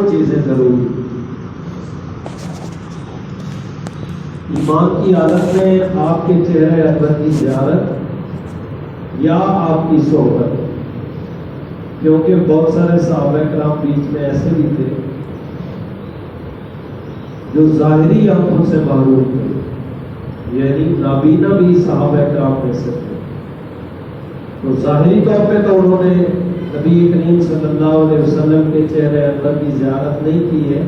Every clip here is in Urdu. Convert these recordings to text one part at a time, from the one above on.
چیزیں ضروری ایمان کی حالت میں آپ کے چہرے انور کی زیارت یا آپ کی صحبت، کیونکہ بہت سارے صحابہ کرام بیچ میں ایسے بھی تھے جو ظاہری آنکھوں سے محروم تھے، یعنی نابینا بھی صحابہ کرام میں سے تھے۔ تو ظاہری طور پہ تو انہوں نے نبی کریم صلی اللہ علیہ وسلم کے چہرے انور کی زیارت نہیں کی ہے،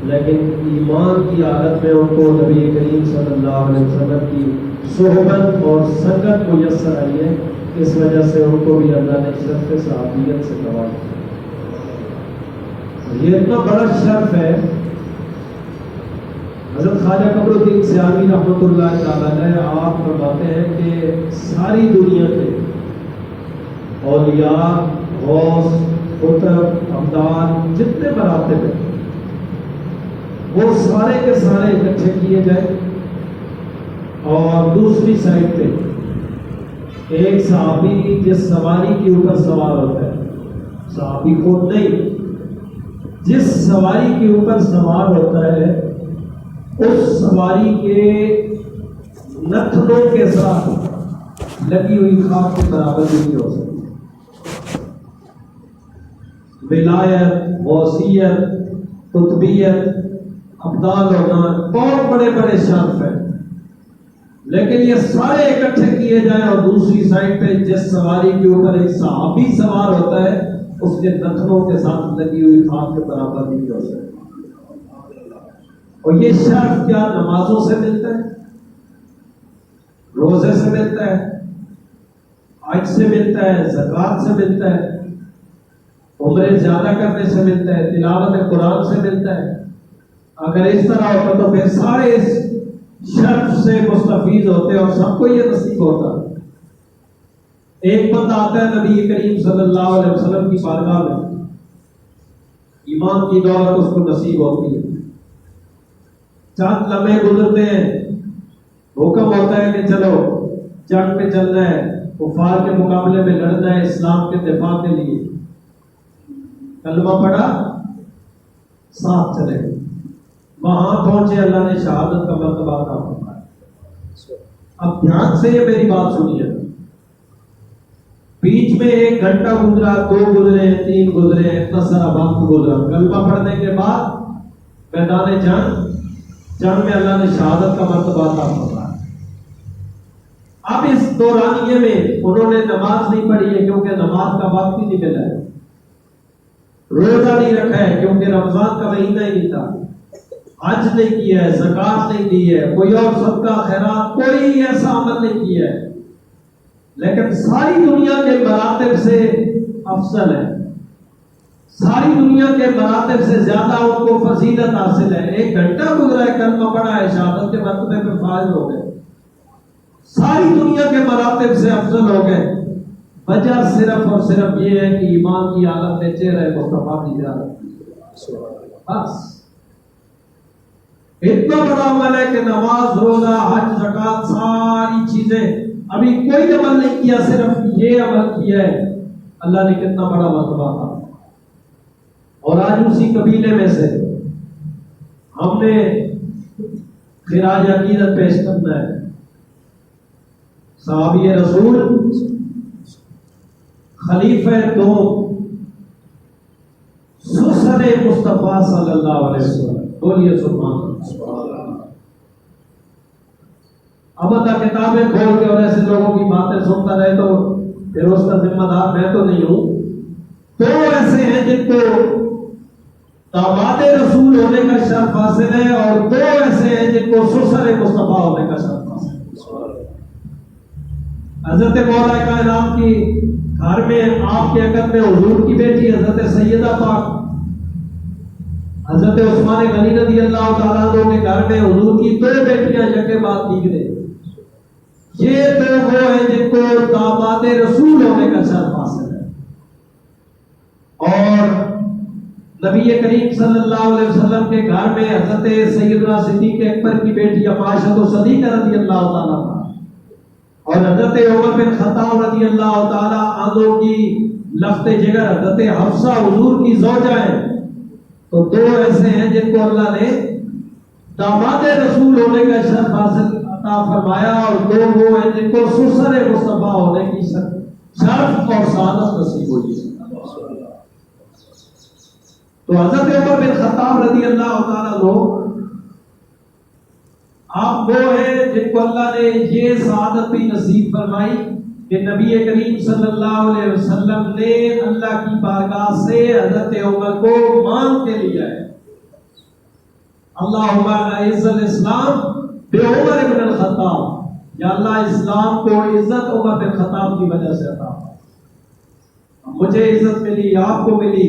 لیکن ایمان کی حالت میں ان کو نبی کریم صلی اللہ علیہ وسلم کی صحبت اور سنگت میسر آئی ہے، اس وجہ سے ان کو بھی اللہ نے شرف صحابیت سے نوازا۔ یہ اتنا بڑا شرف ہے، حضرت خواجہ قمر الدین سیالوی رحمۃ اللہ تعالیٰ علیہ آپ فرماتے ہیں کہ ساری دنیا کے اولیاء، غوث، قطب، ابدال جتنے مراتب ہیں وہ سارے کے سارے اکٹھے کیے جائیں، اور دوسری سائڈ پہ ایک صحابی جس سواری کے اوپر سوار ہوتا ہے، صحابی خود نہیں، جس سواری کے اوپر سوار ہوتا ہے اس سواری کے نتنوں کے ساتھ لگی ہوئی خاک کے برابر نہیں ہو سکتی۔ ولایت، غوثیت، قطبیت، ابدال ہونا بہت بڑے بڑے شرف ہیں، لیکن یہ سارے اکٹھے کیے جائیں اور دوسری سائڈ پہ جس سواری کے اوپر ایک صحابی سوار ہوتا ہے اس کے نتنوں کے ساتھ لگی ہوئی خاک کے برابر نہیں ہو سکتی۔ اور یہ شرف کیا نمازوں سے ملتا ہے، روزے سے ملتا ہے، حج سے ملتا ہے، زکوٰۃ سے ملتا ہے، عمرے زیادہ کرنے سے ملتا ہے، تلاوت قرآن سے ملتا ہے۔ اگر اس طرح ہوتا تو پھر سارے اس شرف سے مستفید ہوتے اور سب کو یہ نصیب ہوتا۔ ایک بندہ آتا ہے نبی کریم صلی اللہ علیہ وسلم کی بارگاہ میں، ایمان کی دولت اس کو نصیب ہوتی ہے، چند لمحے گزرتے ہیں، حکم ہوتا ہے کہ چلو جنگ پہ چلنا ہے، کفار کے مقابلے میں لڑنا ہے اسلام کے دفاع کے لیے، کلمہ پڑھا، ساتھ چلے گئے، وہاں پہنچے، اللہ نے شہادت کا مرتبہ عطا فرمایا۔ اب دھیان سے یہ میری بات سنیے، بیچ میں 1 گھنٹہ گزرا، 2 گزرے، 3 گزرے، اتنا سارا وقت گزرا، کلمہ پڑھنے کے بعد میدان جنگ میں اللہ نے شہادت کا مرتبہ عطا فرمایا۔ اب اس دورانیے میں انہوں نے نماز نہیں پڑھی ہے کیونکہ نماز کا وقت ہی نہیں ملا ہے، روزہ نہیں رکھا ہے کیونکہ رمضان کا مہینہ ہی نہیں تھا، حج نہیں کیا ہے، زکوٰۃ نہیں دی ہے، کوئی اور صدقہ خیرات کوئی ایسا عمل نہیں کیا ہے، لیکن ساری دنیا کے مراتب سے افضل ہے، ساری دنیا کے مراتب سے زیادہ ان کو فضیلت حاصل ہے۔ 1 گھنٹہ گزرا ہے، کلمہ پڑھا ہے، شہادت کے مرتبے پہ فائز ہو گئے، ساری دنیا کے مراتب سے افضل ہو گئے۔ وجہ صرف اور صرف یہ ہے کہ ایمان کی حالت میں چہرہ مصطفیٰ کی زیارت کی، بس اتنا بڑا عمل ہے کہ نماز، روزہ، حج، زکوٰۃ ساری چیزیں ابھی کوئی عمل نہیں کیا، صرف یہ عمل کیا ہے، اللہ نے کتنا بڑا مرتبہ تھا۔ اور آج اسی قبیلے میں سے ہم نے خراج عقیدت پیش کرنا ہے صحابی رسول، خلیفہ دوم، سسر مصطفیٰ صلی اللہ علیہ وسلم، بولیے سبحان اللہ۔ اب اللہ کتابیں کھول کے اور ایسے لوگوں کی باتیں سنتا رہے تو پھر اس کا ذمہ دار میں تو نہیں ہوں۔ تو ایسے ہیں جن کو داماد رسول ہونے کا شرف حاصل ہے، اور 2 ایسے ہیں جن کو سسر مصطفیٰ ہونے کا شرف حاصل ہے۔ حضرت مولا کائنات کی گھر میں آپ کے عقد میں حضور کی بیٹی حضرت سیدہ پاک، حضرت عثمان غنی رضی اللہ تعالیٰ عنہ کے گھر میں حضور کی 2 بیٹیاں یکے بعد دیگرے، یہ 2 وہ ہیں جن کو داماد رسول ہونے کا شرف حاصل ہے۔ اور نبی کریم صلی اللہ علیہ وسلم کے گھر میں حضرت سیدنا صدیق اکبر کی بیٹی عائشہ صدیقہ رضی اللہ تعالیٰ عنہ اور حضرت عمر بن خطاب رضی اللہ تعالیٰ عنہ کی لفظ جگر حضرت حفصہ حضور کی زوجہ ہیں، تو دو ایسے ہیں جن کو اللہ نے داماد رسول ہونے کا شرف حاصل عطا فرمایا، اور دو وہ ہیں جن کو سسر مصطفیٰ ہونے کی شرف اور سعادت نصیب ہوئی ہے۔ تو حضرت عمر بن خطاب رضی اللہ تعالیٰ عنہ آپ وہ ہیں جن کو اللہ نے یہ سعادت بھی نصیب فرمائی کہ نبی کریم صلی اللہ علیہ وسلم نے اللہ کی بارگاہ سے حضرت عمر کو مانگ کے لیا ہے، اللہم اعز الاسلام بعمر بن الخطاب، یا اللہ اسلام کو عزت عمر بن خطاب کی وجہ سے عطا فرما۔ مجھے عزت ملی، آپ کو ملی،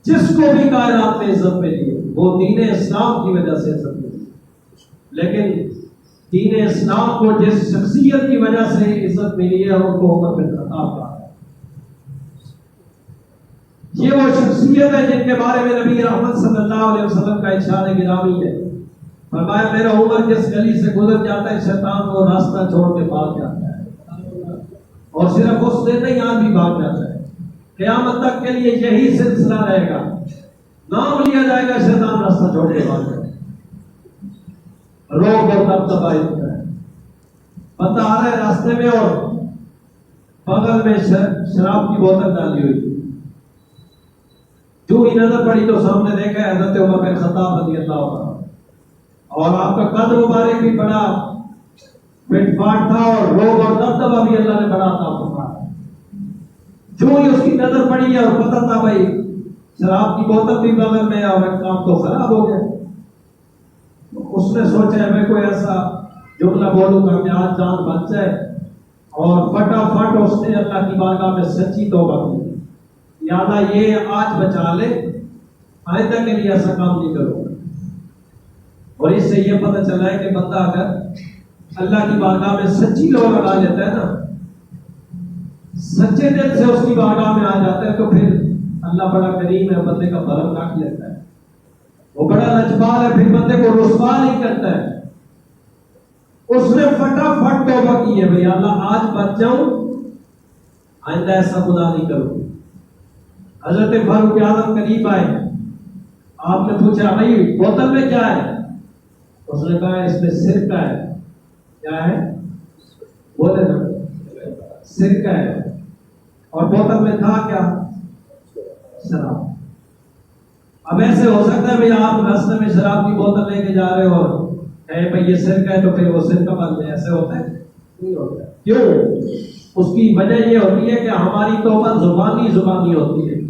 جس کو بھی کائنات میں عزت ملی وہ دین اسلام کی وجہ سے عزت ملی، لیکن دین اسلام کو جس شخصیت کی وجہ سے عزت ملی ہے ان کو عمر بن خطاب کہا ہے۔ یہ وہ شخصیت ہے جن کے بارے میں نبی رحمت صلی اللہ علیہ وسلم کا ارشاد گرامی ہے، فرمایا میرا عمر جس گلی سے گزر جاتا ہے شیطان وہ راستہ چھوڑ کے بھاگ جاتا ہے، اور صرف اس دن نہیں آج بھی بھاگ جاتا ہے، قیامت تک کے لیے یہی سلسلہ رہے گا، نام لیا جائے گا شیطان راستہ چھوڑ کے بھاگ جائے گا۔ روگ اور دبدبا ہوتا ہے، بندہ آ رہا ہے راستے میں اور بغل میں شراب کی بوتل ڈالی ہوئی، جو ہی نظر پڑی تو سامنے دیکھا حضرت عمر بن خطاب رضی اللہ عنہ، اور آپ کا قد مبارک بھی بڑا فٹ فاٹ تھا اور روگ اور دبدبا بھی اللہ نے بڑا عطا فرمایا۔ جو ہی اس کی نظر پڑی ہے اور پتہ تھا بھائی شراب کی بوتل بھی بغل میں اور کام تو خراب ہو گیا، اس نے سوچا میں کوئی ایسا جملہ بولوں گا کہ آج جان بچ جائے، اور فٹافٹ اس نے اللہ کی بارگاہ میں سچی توبہ کی، یادہ یہ آج بچا لے، آئندہ کے لیے ایسا کام نہیں کروں گا۔ اور اس سے یہ پتہ چلا ہے کہ بندہ اگر اللہ کی بارگاہ میں سچی لوگ لگا لیتا ہے نا، سچے دل سے اس کی بارگاہ میں آ جاتا ہے، تو پھر اللہ بڑا کریم ہے، بندے کا بھرم رکھ لیتا ہے، وہ بڑا لجپال ہے، پھر بندے کو رسوا نہیں کرتا ہے۔ اس نے فٹافٹ توبہ کی ہے، بھئی اللہ آج بچ جاؤں، آئندہ ایسا گناہ نہیں کروں۔ حضرت فاروق اعظم قریب آئے، آپ نے پوچھا بھائی بوتل میں کیا ہے؟ اس نے کہا اس میں سرکہ ہے۔ کیا ہے؟ بولے نا، سرکہ ہے۔ اور بوتل میں تھا کیا؟ شراب۔ اب ایسے ہو سکتا ہے بھئی آپ راستے میں شراب کی بوتل لے کے جا رہے ہو، اے بھئی یہ سرکہ ہے تو پھر وہ سرکہ بن جائے، ایسے ہوتا ہے؟ نہیں ہوتا ہے۔ کیوں؟ اس کی وجہ یہ ہوتی ہے کہ ہماری توبہ زبانی ہوتی ہے۔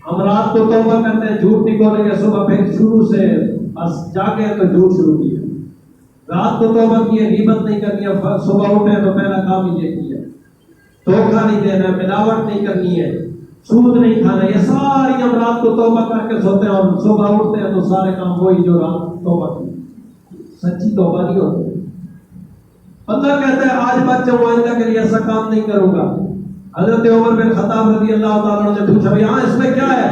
ہم رات کو توبہ کرتے ہیں، جھوٹ نہیں بولیں گے، صبح پھر شروع سے بس جاگے تو جھوٹ شروع کیا، رات کو توبہ کی ہے، غیبت نہیں کرنی ہے، صبح اٹھے تو پہلا کام ہی یہ کیا، دھوکہ نہیں دینا، ملاوٹ نہیں کرنی ہے، سود نہیں کھانا، یہ ساری ہم رات کو توبہ کر کے سوتے ہیں اور صبح اٹھتے ہیں تو سارے کام وہی جو رات توبہ کی۔ سچی توبہ نہیں ہوتی۔ بندہ کہتا ہے آج بچ جاؤں، آئندہ کے لیے ایسا کام نہیں کروں گا۔ حضرت عمر بن خطاب رضی اللہ تعالیٰ عنہ نے پوچھا بھئی ہاں اس میں کیا ہے؟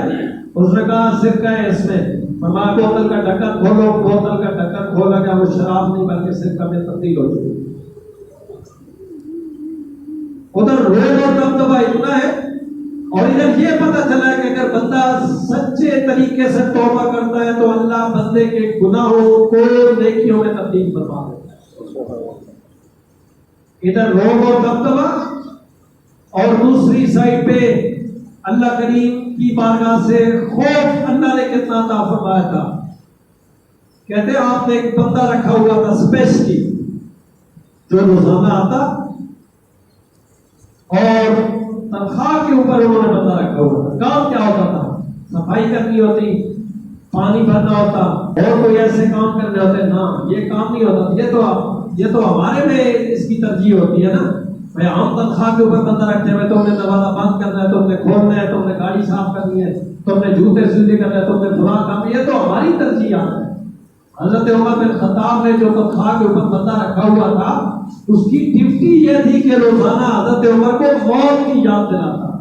اس نے کہا سرکہ ہے اس میں۔ فرمایا بوتل کا ڈھکن کھولو، بوتل کا ڈھکن کھولا گیا، وہ شراب نہیں بلکہ سرکہ میں تبدیل ہو چکی۔ ادھر روگ اور دبدبا اتنا ہے، اور ادھر یہ پتہ چلا ہے کہ اگر بندہ سچے طریقے سے توبہ کرتا ہے تو اللہ بندے کے گناہوں کو نیکیوں میں تبدیل فرما دیتا ہے۔ ادھر روگ اور دبدبا، اور دوسری سائڈ پہ اللہ کریم کی بارگاہ سے خوف اللہ نے کتنا عطا فرمایا تھا۔ کہتے ہیں آپ نے ایک بندہ رکھا ہوا تھا اسپیشلی، جو روزانہ آتا اور تنخواہ کے اوپر انہوں نے بندہ رکھا ہوا تھا۔ کام کیا ہوتا تھا؟ صفائی کرنی ہوتی، پانی بھرنا ہوتا، اور کوئی ایسے کام کرنے ہوتے، نہ یہ کام نہیں ہوتا۔ یہ تو ہمارے میں اس کی ترجیح ہوتی ہے نا، بھائی ہم تنخواہ کے اوپر بندہ رکھتے ہیں، تم نے دروازہ بند کرنا ہے، تم نے کھولنا ہے، تم نے گاڑی صاف کرنی ہے، تم نے جوتے سیدھے کرنا ہے، تم نے فلاں کام، یہ تو ہماری ترجیح ہے۔ حضرت عمر بن خطاب نے جو تنخواہ کے اوپر بندہ رکھا ہوا تھا، اس کی ڈیوٹی یہ تھی کہ روزانہ حضرت عمر کو موت کی یاد دلاتا،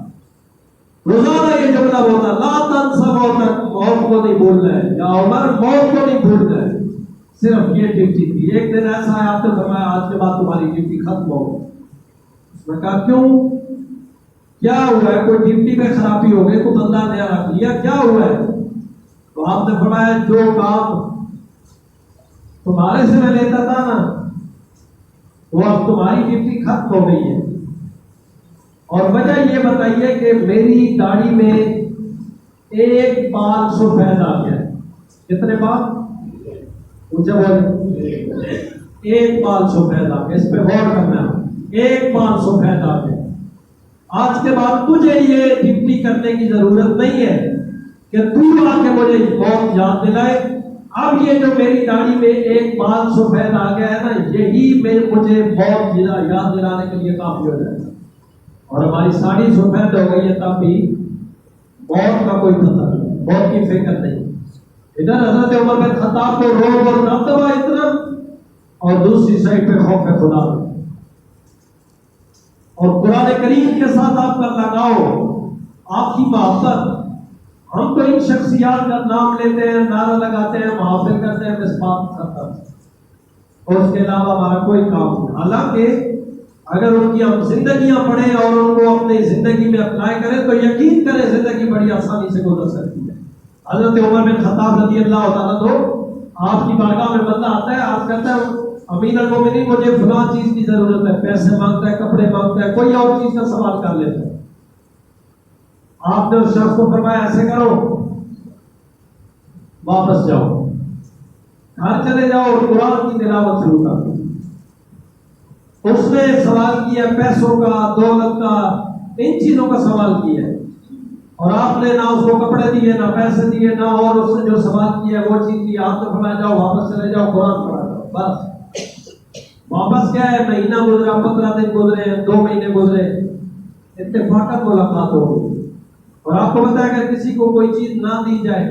روزانہ یہ جملہ بولتا لا تنسى موتک، موت کو نہیں بھولنا ہے، یا عمر موت کو نہیں بھولنا ہے، صرف یہ ڈیوٹی تھی۔ ایک دن ایسا ہے آپ نے فرمایا آج کے بعد تمہاری ڈیوٹی ختم ہو گئی۔ اس نے کہا کیوں؟ کیا ہوا ہے؟ کوئی ڈیوٹی میں خرابی ہو گئی، کوئی بندہ نیا رکھ لیا، کیا ہوا ہے؟ تو آپ نے فرمایا جو کام تمہارے سے میں لیتا تھا نا وہ اب تمہاری ڈیوٹی ختم ہو گئی ہے، اور وجہ یہ بتائیے کہ میری داڑھی میں ایک بال سفید آ گیا ہے۔ کتنے بال؟ اونچا بولے، ایک بال سفید آ گیا، اس پہ غور کرنا ہے، ایک بال سفید آ گیا۔ آج کے بعد تجھے یہ ڈیوٹی کرنے کی ضرورت نہیں ہے کہ تو آ کے مجھے بہت یاد دلائے، اب یہ جو میری داڑھی میں ایک بال سفید آ گیا ہے نا، یہی مجھے بہت یاد دلانے کے لیے کافی ہو جائے گا۔ اور ہماری ساڑھی سفید ہو گئی ہے تب بھی موت کا کوئی پتہ نہیں، موت کی فکر نہیں۔ ادھر حضرت عمر بن خطاب کو روب اور نبدبا اتنا، اور دوسری سائڈ پہ خوف خدا، اور قرآن کریم کے ساتھ آپ کا لگاؤ، آپ کی محبت۔ ہم تو ان شخصیات کا نام لیتے ہیں، نعرہ لگاتے ہیں، محافل کرتے ہیں، مسبات کرتا ہے، اور اس کے علاوہ ہمارا کوئی کام نہیں۔ حالانکہ اگر ان کی ہم زندگیاں پڑھیں اور ان کو اپنی زندگی میں اپلائی کریں تو یقین کریں زندگی بڑی آسانی سے گزر سکتی ہے۔ حضرت عمر بن خطاب رضی اللہ تعالیٰ تو آپ کی بارگاہ میں بندہ آتا ہے، آپ کہتا ہے امیر المومنین مجھے فلاں چیز کی ضرورت ہے، پیسے مانگتا ہے، کپڑے مانگتا ہے، کوئی اور چیز کا سوال کر لیتا ہے۔ آپ نے اس شخص کو فرمایا ایسے کرو، واپس جاؤ، گھر چلے جاؤ اور قرآن کی تلاوت شروع کر دو۔ اس نے سوال کیا پیسوں کا، دولت کا، ان چیزوں کا سوال کیا ہے، اور آپ نے نہ اس کو کپڑے دیے، نہ پیسے دیے، نہ اور اس نے جو سوال کیا ہے وہ چیز دی۔ آپ نے فرمایا جاؤ واپس چلے جاؤ، قرآن پڑھا جاؤ، بس۔ واپس گیا ہے، مہینہ گزرا، 15 دن گزرے، 2 مہینے گزرے، اتفاقاً ملاقات ہو گئی۔ اور آپ کو بتایا کہ کسی کو کوئی چیز نہ دی جائے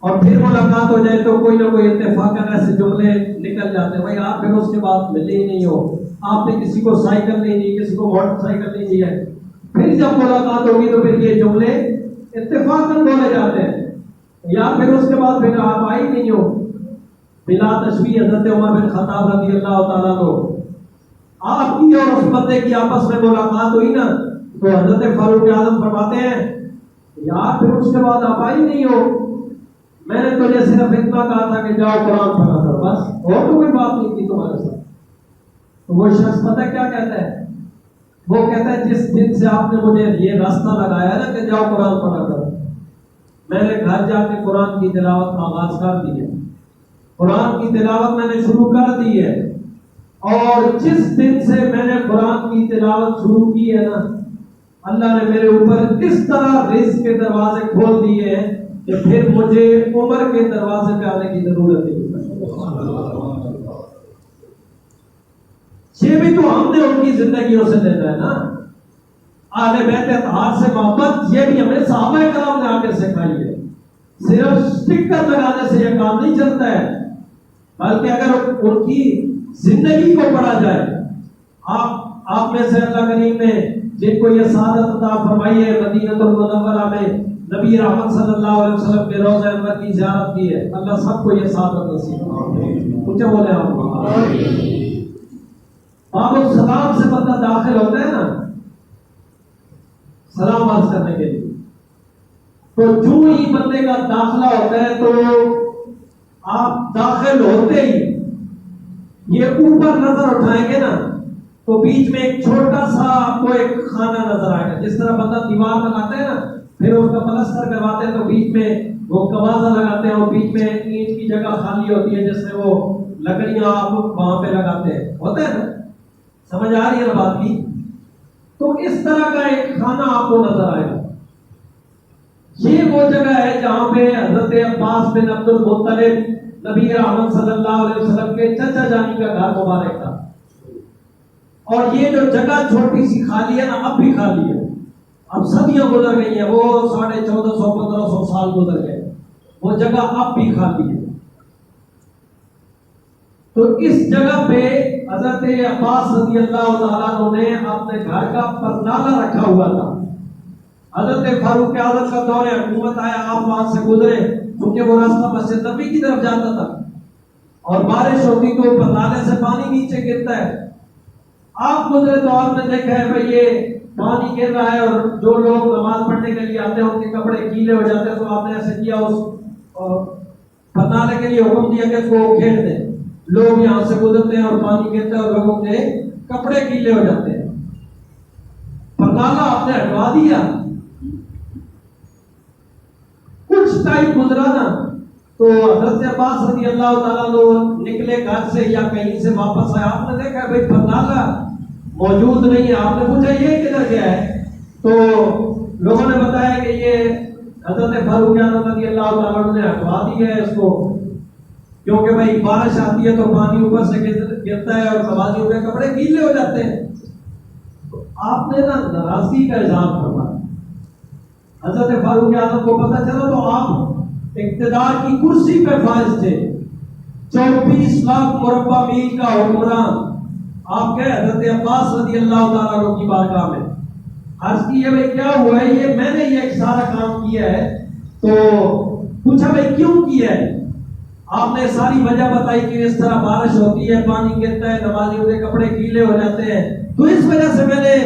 اور پھر ملاقات ہو جائے تو کوئی نہ کوئی اتفاقاً ایسے جملے نکل جاتے ہیں، بھائی آپ پھر اس کے بعد ملے ہی نہیں ہو، آپ نے کسی کو سائیکل نہیں دی، کسی کو موٹر سائیکل نہیں دی ہے، پھر جب ملاقات ہوگی تو پھر یہ جملے اتفاقاً بولے جاتے ہیں، یا پھر اس کے بعد پھر آپ آئی نہیں ہو۔ بلا تشبیہ حضرت عمر بن خطاب رضی اللہ تعالیٰ عنہ آپ کی اور اس بندے کی آپس میں ملاقات ہوئی نا، تو حضرت فاروق اعظم فرماتے ہیں یا پھر اس کے بعد آپ آئی نہیں ہو، میں نے تجھے صرف اتنا کہا تھا کہ جاؤ قرآن پڑھا کرو، بس، اور تو کوئی بات نہیں کی تمہارے ساتھ۔ تو وہ شخص پتہ کیا کہتا ہے؟ وہ کہتا ہے جس دن سے آپ نے مجھے یہ راستہ لگایا نا کہ جاؤ قرآن پڑھا کرو، میں نے گھر جا کے قرآن کی تلاوت کا آغاز کر دی ہے، قرآن کی تلاوت میں نے شروع کر دی ہے، اور جس دن سے میں نے قرآن کی تلاوت شروع کی ہے نا، اللہ نے میرے اوپر اس طرح رزق کے دروازے کھول دیے ہیں کہ پھر مجھے عمر کے دروازے پہ آنے کی ضرورت نہیں۔ یہ بھی تو ہم نے ان کی زندگیوں سے لینا ہے نا، اہل بیت اطہار سے محبت، یہ بھی ہمیں صحابہ کرام نے آگے سکھائی ہے۔ صرف اسٹکر لگانے سے یہ کام نہیں چلتا ہے، بلکہ اگر ان کی زندگی کو پڑھا جائے، آپ میں سے اللہ کریم نے جن کو یہ سعادت عطا فرمائی ہے، مدینہ المنورہ میں نبی رحمت صلی اللہ علیہ وسلم کے روضہ انور کی زیارت کی ہے، اللہ سب کو یہ سعادت نصیب فرمائے۔ کچھ بولے آپ؟ باب السلام سے بندہ داخل ہوتا ہے نا سلام عرض کرنے کے لیے، تو جو ہی بندے کا داخلہ ہوتا ہے تو آپ داخل ہوتے ہی یہ اوپر نظر اٹھائیں گے نا تو بیچ میں ایک چھوٹا سا آپ کو ایک خانہ نظر آئے گا، جس طرح بندہ دیوار لگاتا ہے نا، پھر اس کا پلستر کرواتے ہیں تو بیچ میں وہ کوازہ لگاتے ہیں، اور بیچ میں اینٹ کی جگہ خالی ہوتی ہے جس میں وہ لکڑیاں آپ وہاں پہ لگاتے ہیں، ہوتا ہے نا؟ سمجھ آ رہی ہے بات کی؟ تو اس طرح کا ایک خانہ آپ کو نظر آئے گا۔ یہ وہ جگہ ہے جہاں پہ حضرت عباس بن عبد المطلب نبی رحمت صلی اللہ علیہ وسلم کے چچا جانی کا گھر مبارک تھا، اور یہ جو جگہ چھوٹی سی خالی ہے نا، اب بھی خالی ہے، اب صدیاں گزر گئی ہیں، وہ 1450-1500 سال گزر گئے، وہ جگہ اب بھی خالی ہے۔ تو اس جگہ پہ حضرت عباس رضی اللہ تعالیٰ عنہ نے اپنے گھر کا پرنالہ رکھا ہوا تھا۔ حضرت فاروق اعظم کا دور حکومت آیا، آپ وہاں سے گزرے کیونکہ وہ راستہ مسجد نبی کی طرف جاتا تھا، اور بارش ہوتی تو پرنالے سے پانی نیچے گرتا ہے، آپ گزرے تو آپ نے دیکھا ہے بھئی یہ پانی گر رہا ہے، اور جو لوگ نماز پڑھنے کے لیے آتے ہیں ان کے کپڑے گیلے ہو جاتے ہیں، تو آپ نے ایسے کیا اور پرنالے کے لیے حکم دیا کہ اس کو کھیڑ دیں. لوگ یہاں سے گزرتے ہیں اور پانی گرتا ہے اور لوگوں کے کپڑے گیلے ہو جاتے ہیں. پرنالہ آپ نے ہٹوا دیا. کچھ ٹائم گزرا نا تو حضرت عباس رضی اللہ تعالیٰ عنہ نکلے گھر سے یا کہیں سے واپس آئے. آپ نے دیکھا بھائی پرنالہ موجود نہیں ہے. آپ نے پوچھا یہ کدھر گیا ہے؟ تو لوگوں نے بتایا کہ یہ حضرت فاروق اعظم رضی اللہ تعالیٰ عنہ نے ہٹوا دیا ہے اس کو، کیونکہ بھائی بارش آتی ہے تو پانی اوپر سے گرتا ہے اور سوادیوں کے کپڑے گیلے ہو جاتے ہیں. تو آپ نے نا ناراضگی کا اظہار فرمایا. حضرت فاروق اعظم کو پتہ چلا تو آپ اقتدار کی کرسی پہ فائز تھے، 24 لاکھ مربع میل کا حکمران. آپ کے حضرت عباس رضی اللہ تعالیٰ عنہ کی بارگاہ میں عرض کی ہے بھائی کیا ہوا ہے؟ یہ میں نے یہ سارا کام کیا ہے. تو پوچھا بھائی کیوں کیا ہے؟ آپ نے ساری وجہ بتائی کہ اس طرح بارش ہوتی ہے، پانی گرتا ہے، نمازیوں کے کپڑے گیلے ہو جاتے ہیں، تو اس وجہ سے میں نے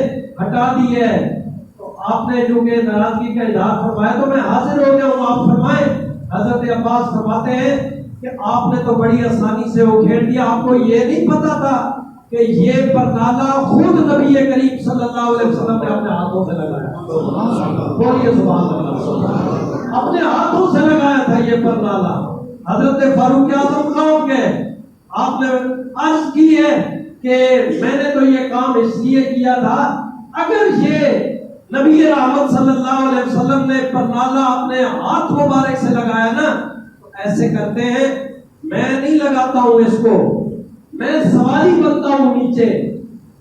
ہٹا دی ہے. تو آپ نے جو کہ ناراضگی کا اظہار فرمایا تو میں حاضر ہو گیا ہوں. آپ فرمائیں. حضرت عباس فرماتے ہیں کہ آپ نے تو بڑی آسانی سے وہ کھیل دیا. آپ کو یہ نہیں پتا تھا کہ یہ پرنالہ خود نبی کریم صلی اللہ علیہ وسلم نے اپنے ہاتھوں سے لگایا. بولیے سبحان اللہ. اپنے ہاتھوں سے لگایا تھا یہ پرنالہ. حضرت فاروق اعظم قوم کے آپ نے عرض کی ہے کہ میں نے تو یہ کام اس لیے کیا تھا، اگر یہ نبی رحمت صلی اللہ علیہ وسلم نے پرنالہ اپنے ہاتھ مبارک سے لگایا نا تو ایسے کرتے ہیں میں نہیں لگاتا ہوں اس کو، میں سواری بنتا ہوں نیچے،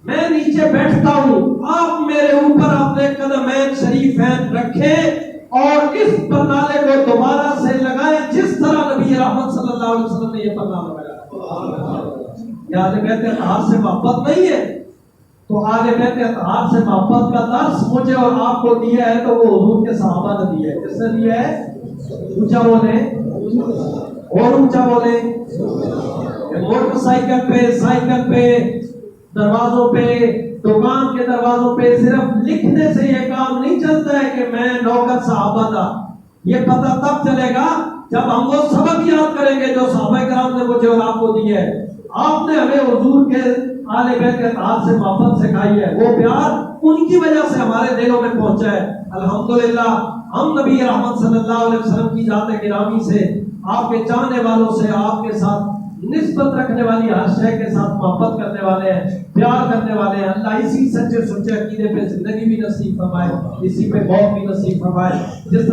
میں نیچے بیٹھتا ہوں، آپ میرے اوپر اپنے قدمین شریفین رکھیں اور اس پرنالے کو دوبارہ سے لگائیں جس طرح نبی رحمت صلی اللہ علیہ وسلم نے یہ پرنالہ لگایا. یا اہل بیت اطہار سے محبت نہیں ہے تو اہل بیت اطہار سے محبت کا درس مجھے اور آپ کو دیا ہے تو وہ حضور کے صحابہ نے دیا ہے. کس نے دیا ہے؟ اونچا بولے اور اونچا بولے. موٹر سائیکل پہ، سائیکل پہ، دروازوں پہ، دکان کے دروازوں پہ صرف لکھنے سے یہ کام نہیں چلتا ہے کہ میں نوکر صحابہ تھا. یہ پتہ تب چلے گا جب ہم وہ سبق یاد کریں گے جو صحابہ کرام نے مجھے اور آپ کو دیے ہے. آپ نے ہمیں حضور کے آل بیت کے اتحاد سے محبت سکھائی ہے، وہ پیار ان کی وجہ سے ہمارے دلوں میں پہنچا ہے. الحمدللہ ہم نبی رحمت صلی اللہ علیہ وسلم کی ذات گرامی سے، آپ کے چاہنے والوں سے، آپ کے ساتھ نسبت رکھنے والی ہر شے کے ساتھ محبت کرنے والے ہیں، پیار کرنے والے ہیں. اللہ اسی سچے سچے عقیدے پہ زندگی بھی نصیب فرمائے، اسی پہ موت بھی نصیب فرمائے. جس طرح